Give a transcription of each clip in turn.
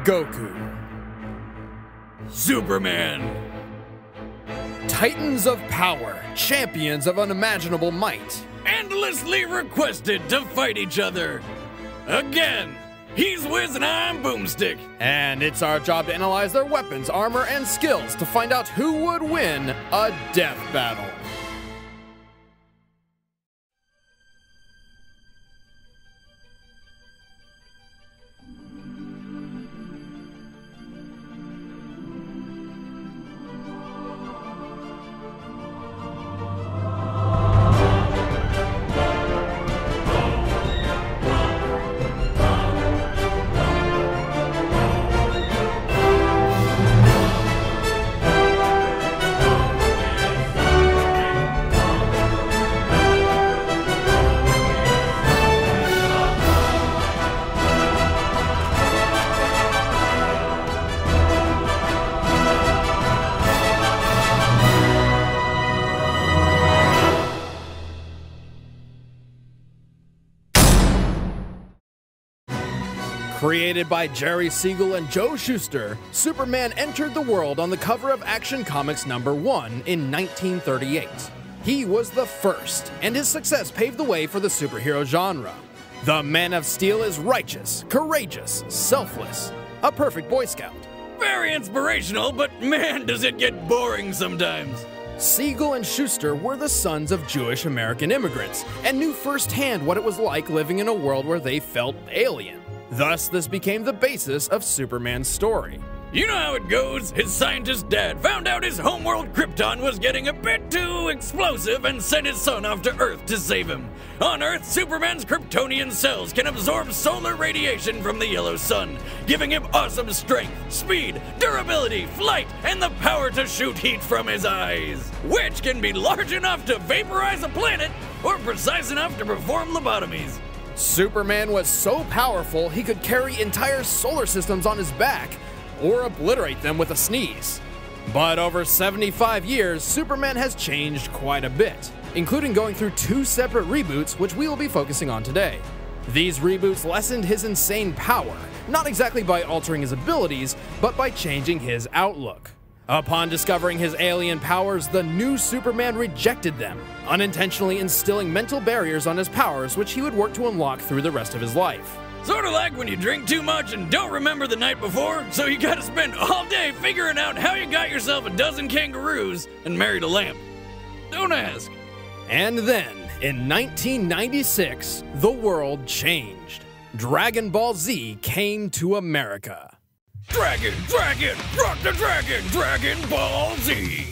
Goku. Superman. Titans of power, champions of unimaginable might. Endlessly requested to fight each other. Again, he's Wiz and I'm Boomstick. And it's our job to analyze their weapons, armor, and skills to find out who would win a death battle. Created by Jerry Siegel and Joe Shuster, Superman entered the world on the cover of Action Comics #1 in 1938. He was the first, and his success paved the way for the superhero genre. The Man of Steel is righteous, courageous, selfless, a perfect Boy Scout. Very inspirational, but man, does it get boring sometimes. Siegel and Shuster were the sons of Jewish American immigrants and knew firsthand what it was like living in a world where they felt alien. Thus, this became the basis of Superman's story. You know how it goes. His scientist dad found out his homeworld Krypton was getting a bit too explosive and sent his son off to Earth to save him. On Earth, Superman's Kryptonian cells can absorb solar radiation from the yellow sun, giving him awesome strength, speed, durability, flight, and the power to shoot heat from his eyes, which can be large enough to vaporize a planet or precise enough to perform lobotomies. Superman was so powerful he could carry entire solar systems on his back, or obliterate them with a sneeze. But over 75 years, Superman has changed quite a bit, including going through 2 separate reboots, which we will be focusing on today. These reboots lessened his insane power, not exactly by altering his abilities, but by changing his outlook. Upon discovering his alien powers, the new Superman rejected them, unintentionally instilling mental barriers on his powers, which he would work to unlock through the rest of his life. Sort of like when you drink too much and don't remember the night before, so you gotta spend all day figuring out how you got yourself a dozen kangaroos and married a lamp. Don't ask. And then, in 1996, the world changed. Dragon Ball Z came to America. Dragon, rock the dragon, Dragon Ball Z.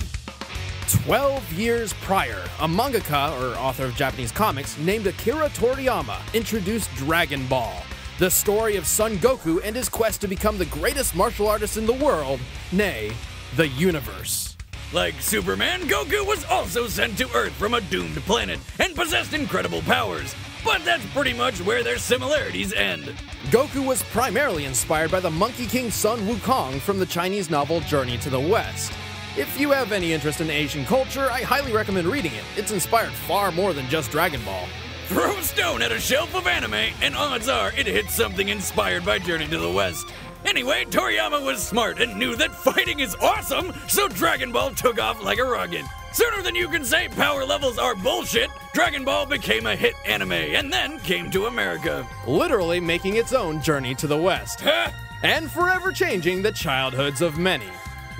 12 years prior, a mangaka, or author of Japanese comics, named Akira Toriyama introduced Dragon Ball, the story of Son Goku and his quest to become the greatest martial artist in the world, nay, the universe. Like Superman, Goku was also sent to Earth from a doomed planet and possessed incredible powers, but that's pretty much where their similarities end. Goku was primarily inspired by the Monkey King Sun Wukong from the Chinese novel Journey to the West. If you have any interest in Asian culture, I highly recommend reading it. It's inspired far more than just Dragon Ball. Throw a stone at a shelf of anime, and odds are it hits something inspired by Journey to the West. Anyway, Toriyama was smart and knew that fighting is awesome, so Dragon Ball took off like a rocket. Sooner than you can say power levels are bullshit, Dragon Ball became a hit anime and then came to America. Literally making its own journey to the West. And forever changing the childhoods of many.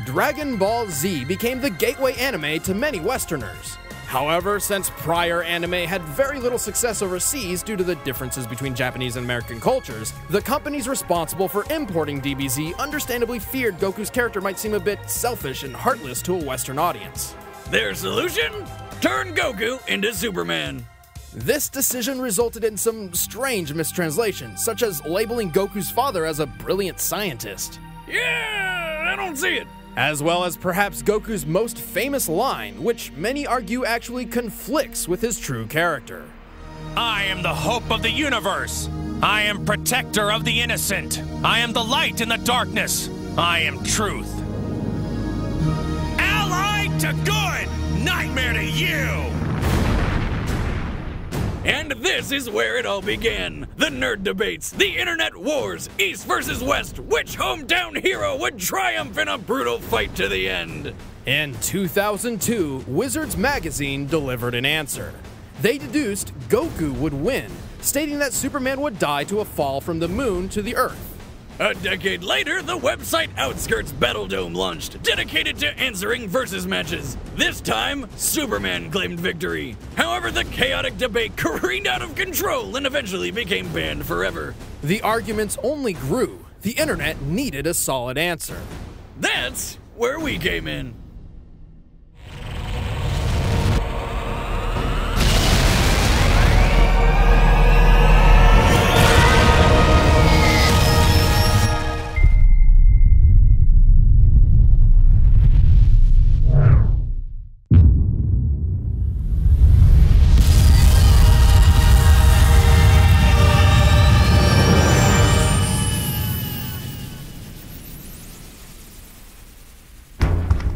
Dragon Ball Z became the gateway anime to many Westerners. However, since prior anime had very little success overseas due to the differences between Japanese and American cultures, the companies responsible for importing DBZ understandably feared Goku's character might seem a bit selfish and heartless to a Western audience. Their solution? Turn Goku into Superman. This decision resulted in some strange mistranslations, such as labeling Goku's father as a brilliant scientist. Yeah, I don't see it. As well as perhaps Goku's most famous line, which many argue actually conflicts with his true character. I am the hope of the universe. I am protector of the innocent. I am the light in the darkness. I am truth. Allied to good, nightmare to you. And this is where it all began. The nerd debates, the internet wars, East versus West, which hometown hero would triumph in a brutal fight to the end. In 2002, Wizards magazine delivered an answer. They deduced Goku would win, stating that Superman would die to a fall from the moon to the Earth. A decade later, the website Outskirts Battledome launched, dedicated to answering versus matches. This time, Superman claimed victory. However, the chaotic debate careened out of control and eventually became banned forever. The arguments only grew. The internet needed a solid answer. That's where we came in.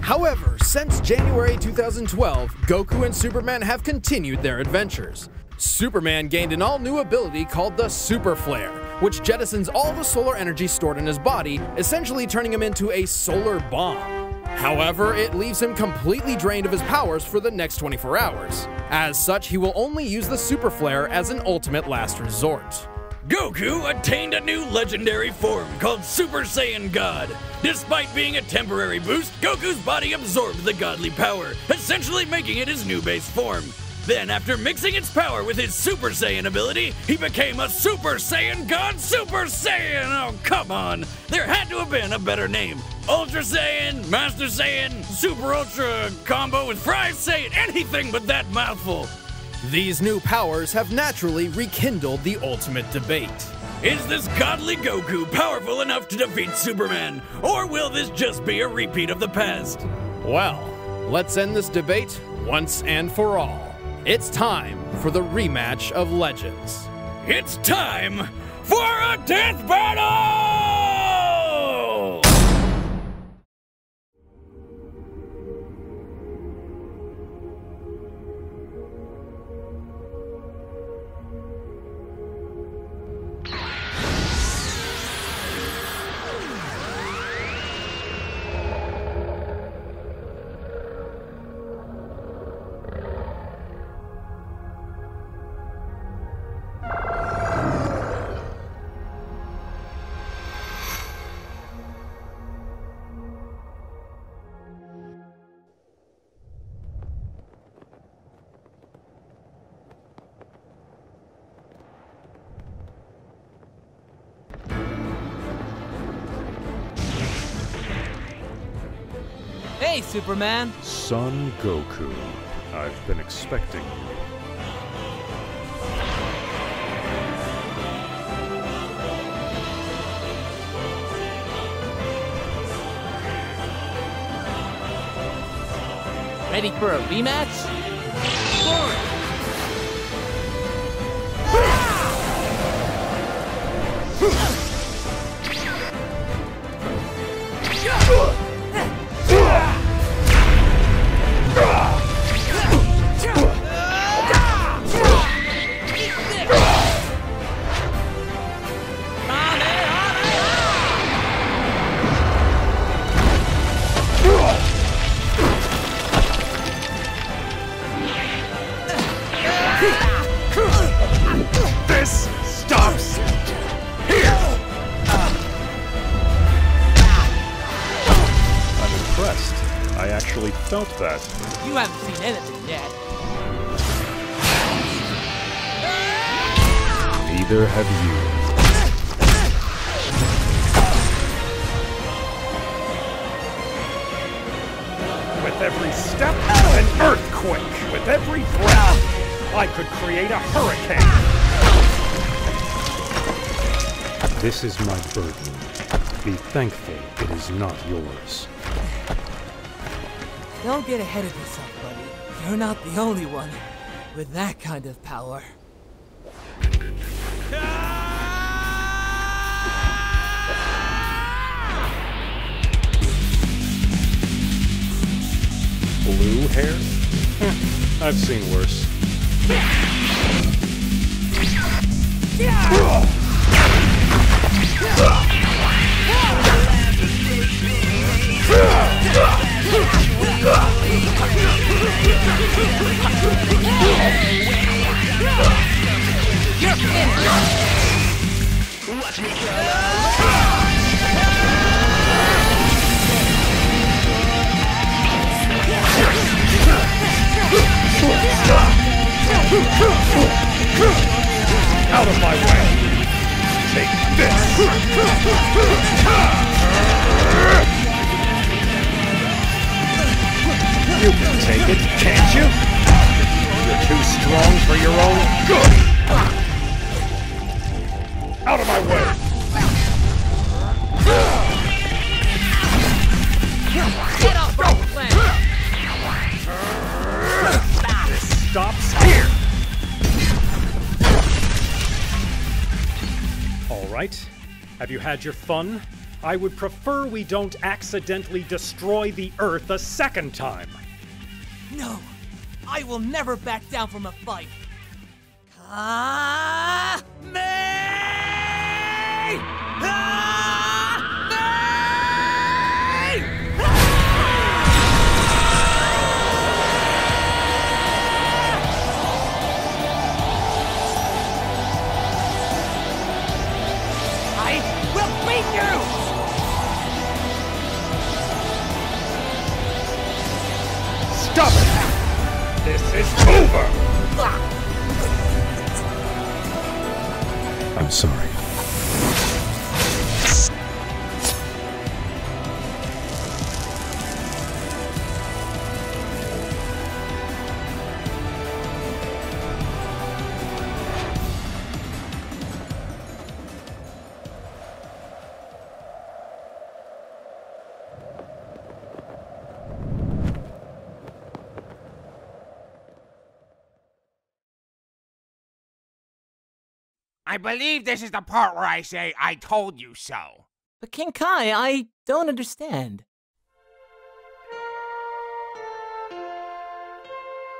However, since January 2012, Goku and Superman have continued their adventures. Superman gained an all-new ability called the Super Flare, which jettisons all the solar energy stored in his body, essentially turning him into a solar bomb. However, it leaves him completely drained of his powers for the next 24 hours. As such, he will only use the Super Flare as an ultimate last resort. Goku attained a new legendary form called Super Saiyan God. Despite being a temporary boost, Goku's body absorbed the godly power, essentially making it his new base form. Then, after mixing its power with his Super Saiyan ability, he became a Super Saiyan God Super Saiyan! Oh, come on! There had to have been a better name. Ultra Saiyan, Master Saiyan, Super Ultra combo with Fry Saiyan, anything but that mouthful. These new powers have naturally rekindled the ultimate debate. Is this godly Goku powerful enough to defeat Superman? Or will this just be a repeat of the past? Well, let's end this debate once and for all. It's time for the rematch of Legends. It's time for a death battle! Hey, Superman! Son Goku, I've been expecting you. Ready for a rematch? This stops here! I'm impressed. I actually felt that. You haven't seen anything yet. Neither have you. With every step, an earthquake. With every breath, I could create a hurricane. This is my burden. Be thankful it is not yours. Don't get ahead of yourself, buddy. You're not the only one with that kind of power. Blue hair? I've seen worse. You're finished! Watch me go! Out of my way! Take this! You can take it, can't you? You're too strong for your own good! Out of my way! Get off my planet! This stops here! All right. Have you had your fun? I would prefer we don't accidentally destroy the Earth a second time. No! I will never back down from a fight! I will beat you! Stop it! This is over! I'm sorry. I believe this is the part where I say, I told you so. But King Kai, I don't understand.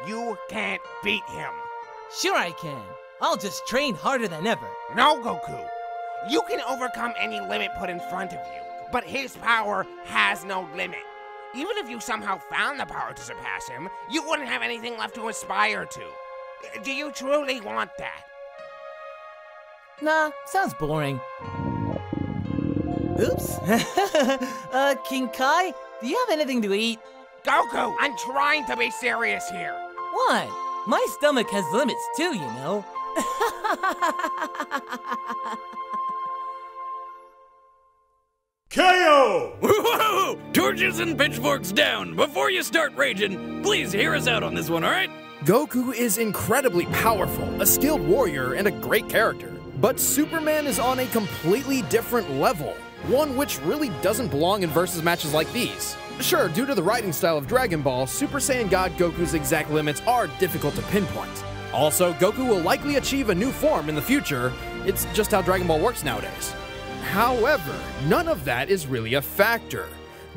You can't beat him. Sure I can. I'll just train harder than ever. No, Goku. You can overcome any limit put in front of you, but his power has no limit. Even if you somehow found the power to surpass him, you wouldn't have anything left to aspire to. Do you truly want that? Nah, sounds boring. Oops. King Kai, do you have anything to eat? Goku, I'm trying to be serious here. What? My stomach has limits too, you know. KO! Whoa! Torches and pitchforks down! Before you start raging, please hear us out on this one, alright? Goku is incredibly powerful, a skilled warrior, and a great character. But Superman is on a completely different level, one which really doesn't belong in versus matches like these. Sure, due to the writing style of Dragon Ball, Super Saiyan God Goku's exact limits are difficult to pinpoint. Also, Goku will likely achieve a new form in the future, it's just how Dragon Ball works nowadays. However, none of that is really a factor.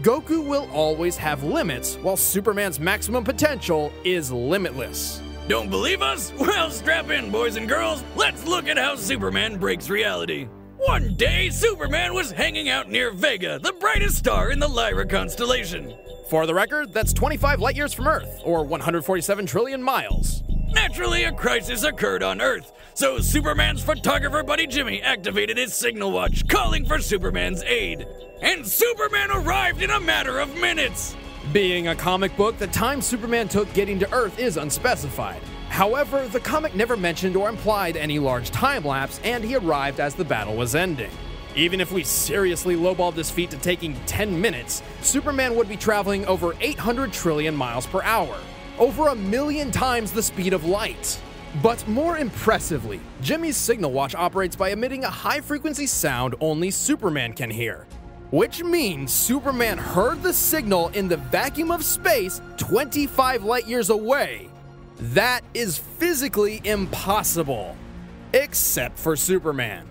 Goku will always have limits, while Superman's maximum potential is limitless. Don't believe us? Well, strap in, boys and girls. Let's look at how Superman breaks reality. One day, Superman was hanging out near Vega, the brightest star in the Lyra constellation. For the record, that's 25 light years from Earth, or 147 trillion miles. Naturally, a crisis occurred on Earth, so Superman's photographer buddy Jimmy activated his signal watch, calling for Superman's aid. And Superman arrived in a matter of minutes! Being a comic book, the time Superman took getting to Earth is unspecified. However, the comic never mentioned or implied any large time lapse, and he arrived as the battle was ending. Even if we seriously lowballed this feat to taking 10 minutes, Superman would be traveling over 800 trillion miles per hour, over 1,000,000 times the speed of light. But more impressively, Jimmy's signal watch operates by emitting a high-frequency sound only Superman can hear. Which means Superman heard the signal in the vacuum of space 25 light years away. That is physically impossible. Except for Superman.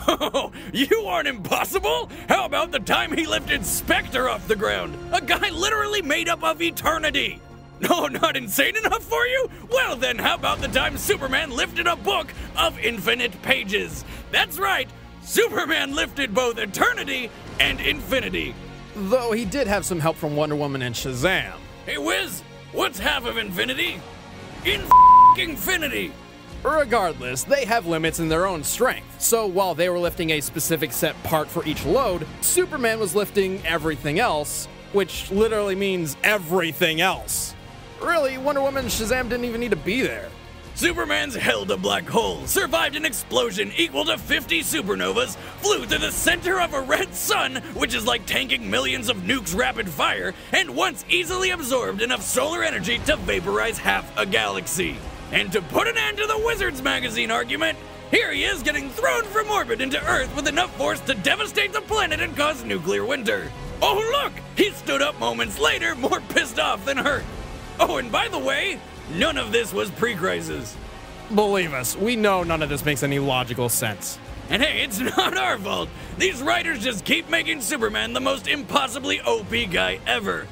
Oh, you aren't impossible! How about the time he lifted Spectre off the ground? A guy literally made up of eternity! No, not insane enough for you? Well then, how about the time Superman lifted a book of infinite pages? That's right, Superman lifted both eternity and infinity. Though he did have some help from Wonder Woman and Shazam. Hey Wiz, what's half of infinity? Infinity! Regardless, they have limits in their own strength, so while they were lifting a specific set part for each load, Superman was lifting everything else, which literally means everything else. Really, Wonder Woman and Shazam didn't even need to be there. Superman's held a black hole, survived an explosion equal to 50 supernovas, flew through the center of a red sun, which is like tanking millions of nukes rapid fire, and once easily absorbed enough solar energy to vaporize half a galaxy. And to put an end to the Wizards magazine argument, here he is getting thrown from orbit into Earth with enough force to devastate the planet and cause nuclear winter. Oh look, he stood up moments later, more pissed off than hurt. Oh, and by the way, none of this was pre-crisis. Believe us, we know none of this makes any logical sense. And hey, it's not our fault. These writers just keep making Superman the most impossibly OP guy ever.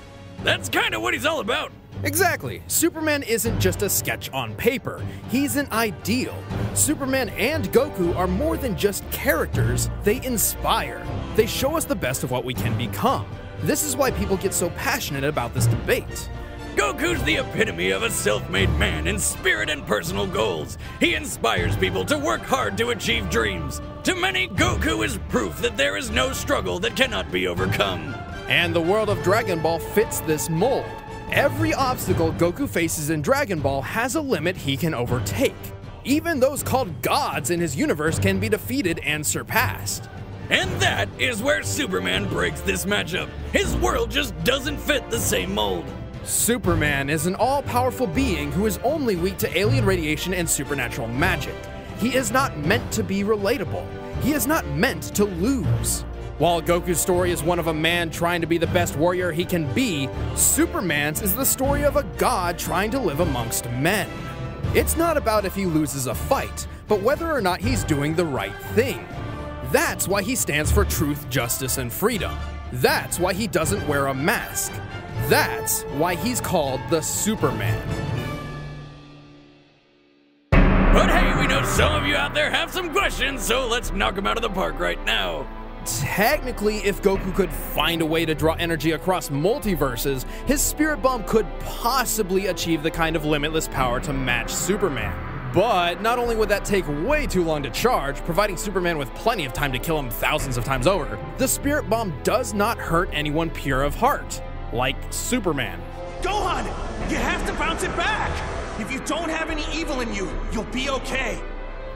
That's kind of what he's all about. Exactly. Superman isn't just a sketch on paper. He's an ideal. Superman and Goku are more than just characters. They inspire. They show us the best of what we can become. This is why people get so passionate about this debate. Goku's the epitome of a self-made man in spirit and personal goals. He inspires people to work hard to achieve dreams. To many, Goku is proof that there is no struggle that cannot be overcome. And the world of Dragon Ball fits this mold. Every obstacle Goku faces in Dragon Ball has a limit he can overtake. Even those called gods in his universe can be defeated and surpassed. And that is where Superman breaks this matchup. His world just doesn't fit the same mold. Superman is an all-powerful being who is only weak to alien radiation and supernatural magic. He is not meant to be relatable. He is not meant to lose. While Goku's story is one of a man trying to be the best warrior he can be, Superman's is the story of a god trying to live amongst men. It's not about if he loses a fight, but whether or not he's doing the right thing. That's why he stands for truth, justice, and freedom. That's why he doesn't wear a mask. That's why he's called the Superman. But hey, we know some of you out there have some questions, so let's knock them out of the park right now. Technically, if Goku could find a way to draw energy across multiverses, his spirit bomb could possibly achieve the kind of limitless power to match Superman. But not only would that take way too long to charge, providing Superman with plenty of time to kill him thousands of times over, the spirit bomb does not hurt anyone pure of heart, like Superman. Gohan, you have to bounce it back! If you don't have any evil in you, you'll be okay.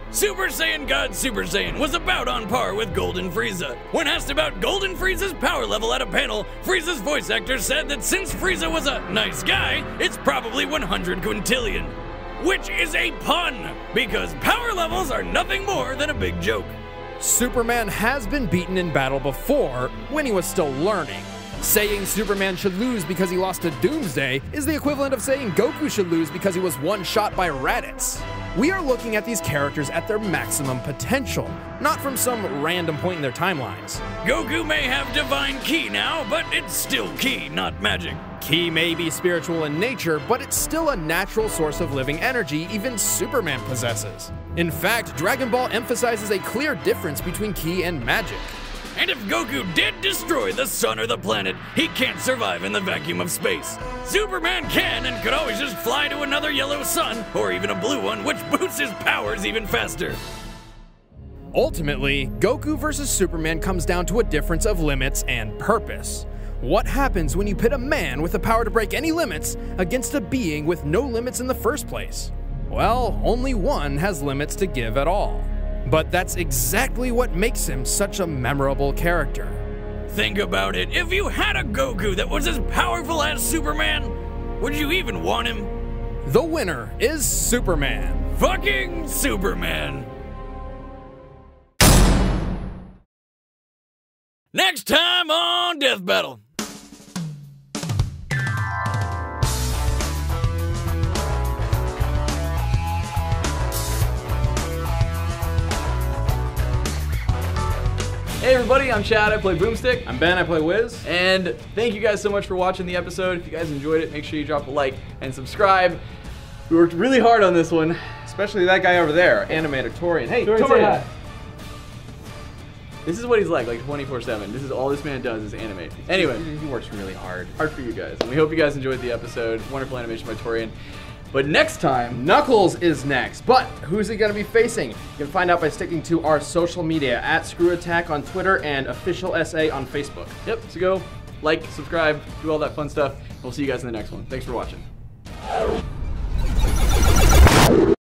Super Saiyan God Super Saiyan was about on par with Golden Frieza. When asked about Golden Frieza's power level at a panel, Frieza's voice actor said that since Frieza was a nice guy, it's probably 100 quintillion. Which is a pun, because power levels are nothing more than a big joke. Superman has been beaten in battle before, when he was still learning. Saying Superman should lose because he lost to Doomsday is the equivalent of saying Goku should lose because he was one shot by Raditz. We are looking at these characters at their maximum potential, not from some random point in their timelines. Goku may have divine ki now, but it's still ki, not magic. Ki may be spiritual in nature, but it's still a natural source of living energy even Superman possesses. In fact, Dragon Ball emphasizes a clear difference between ki and magic. And if Goku did destroy the sun or the planet, he can't survive in the vacuum of space. Superman can and could always just fly to another yellow sun, or even a blue one, which boosts his powers even faster. Ultimately, Goku vs. Superman comes down to a difference of limits and purpose. What happens when you pit a man with the power to break any limits against a being with no limits in the first place? Well, only one has limits to give at all. But that's exactly what makes him such a memorable character. Think about it. If you had a Goku that was as powerful as Superman, would you even want him? The winner is Superman. Fucking Superman. Next time on Death Battle. Hey everybody, I'm Chad, I play Boomstick. I'm Ben, I play Wiz. And thank you guys so much for watching the episode. If you guys enjoyed it, make sure you drop a like and subscribe. We worked really hard on this one. Especially that guy over there, Animator Torian. Hey, Torian, say Torian. hi. This is what he's like 24/7. This is all this man does is animate. Anyway. He works really hard. Hard for you guys. And we hope you guys enjoyed the episode. Wonderful animation by Torian. But next time, Knuckles is next, but who's he gonna be facing? You can find out by sticking to our social media at Screw Attack on Twitter and Official SA on Facebook. yep, so go, like, subscribe, do all that fun stuff. We'll see you guys in the next one. Thanks for watching.